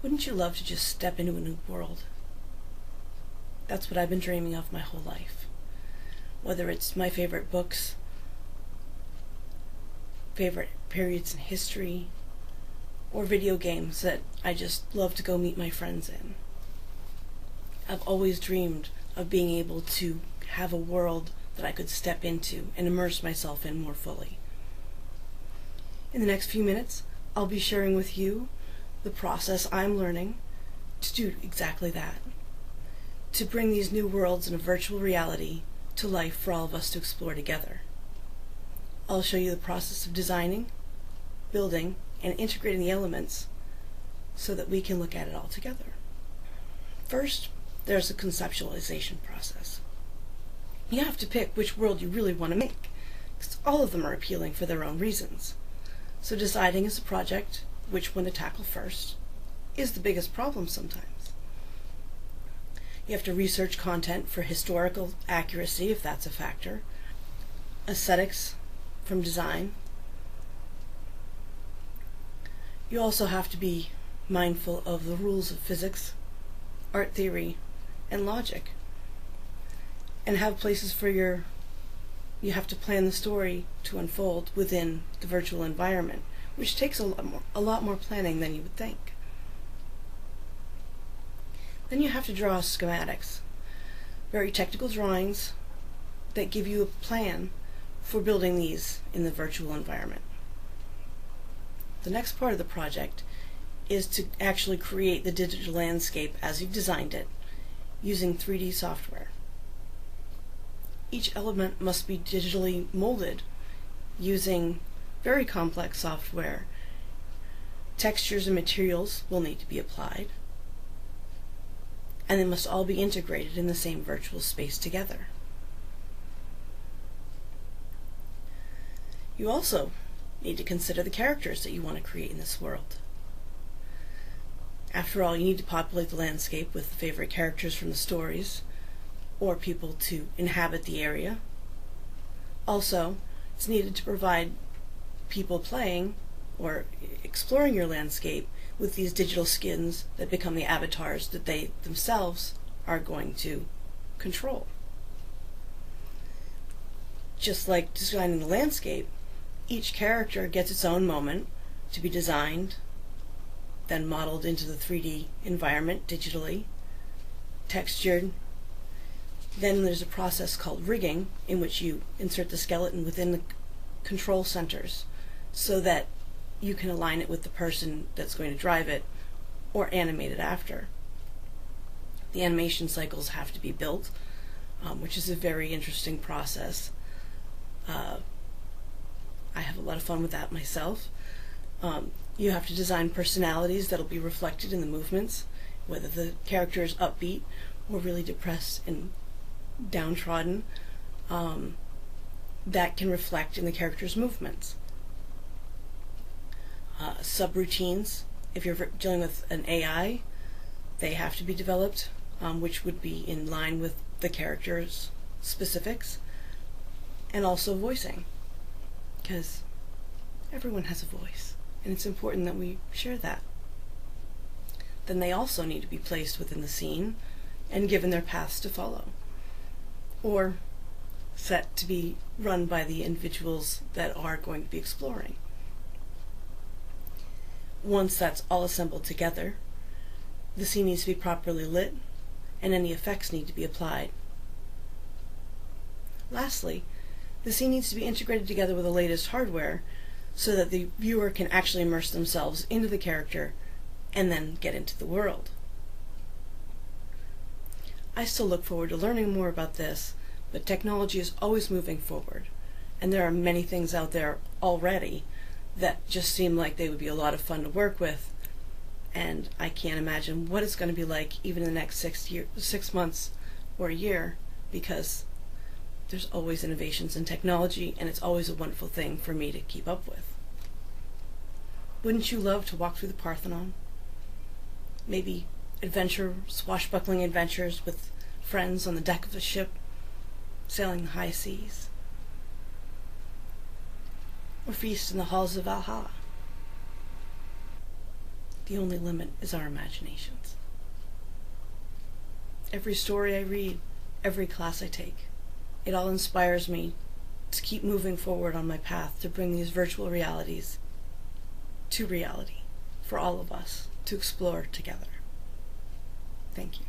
Wouldn't you love to just step into a new world? That's what I've been dreaming of my whole life. Whether it's my favorite books, favorite periods in history, or video games that I just love to go meet my friends in. I've always dreamed of being able to have a world that I could step into and immerse myself in more fully. In the next few minutes, I'll be sharing with you the process I'm learning to do exactly that, to bring these new worlds in a virtual reality to life for all of us to explore together. I'll show you the process of designing, building, and integrating the elements so that we can look at it all together. First, there's the conceptualization process. You have to pick which world you really want to make, because all of them are appealing for their own reasons. So deciding as a project which one to tackle first is the biggest problem sometimes. You have to research content for historical accuracy, if that's a factor, aesthetics from design. You also have to be mindful of the rules of physics, art theory, and logic, and have places for you have to plan the story to unfold within the virtual environment, which takes a lot more planning than you would think. Then you have to draw schematics, very technical drawings that give you a plan for building these in the virtual environment. The next part of the project is to actually create the digital landscape as you've designed it using 3D software. Each element must be digitally molded using very complex software. Textures and materials will need to be applied, and they must all be integrated in the same virtual space together. You also need to consider the characters that you want to create in this world. After all, you need to populate the landscape with the favorite characters from the stories, or people to inhabit the area. Also, it's needed to provide people playing or exploring your landscape with these digital skins that become the avatars that they themselves are going to control. Just like designing the landscape, each character gets its own moment to be designed, then modeled into the 3D environment digitally, textured. Then there's a process called rigging, in which you insert the skeleton within the control centers so that you can align it with the person that's going to drive it or animate it after. The animation cycles have to be built, which is a very interesting process. I have a lot of fun with that myself. You have to design personalities that'll be reflected in the movements, whether the character is upbeat or really depressed and downtrodden. That can reflect in the character's movements. Subroutines, if you're dealing with an AI, they have to be developed, which would be in line with the character's specifics, and also voicing, because everyone has a voice, and it's important that we share that. Then they also need to be placed within the scene and given their paths to follow, or set to be run by the individuals that are going to be exploring. Once that's all assembled together, the scene needs to be properly lit, and any effects need to be applied. Lastly, the scene needs to be integrated together with the latest hardware so that the viewer can actually immerse themselves into the character and then get into the world. I still look forward to learning more about this, but technology is always moving forward, and there are many things out there already that just seem like they would be a lot of fun to work with, and I can't imagine what it's going to be like even in the next 6 months or a year, because there's always innovations in technology, and it's always a wonderful thing for me to keep up with. Wouldn't you love to walk through the Parthenon? Maybe swashbuckling adventures with friends on the deck of a ship, sailing the high seas? Or feast in the halls of Valhalla? The only limit is our imaginations. Every story I read, every class I take, it all inspires me to keep moving forward on my path to bring these virtual realities to reality for all of us to explore together. Thank you.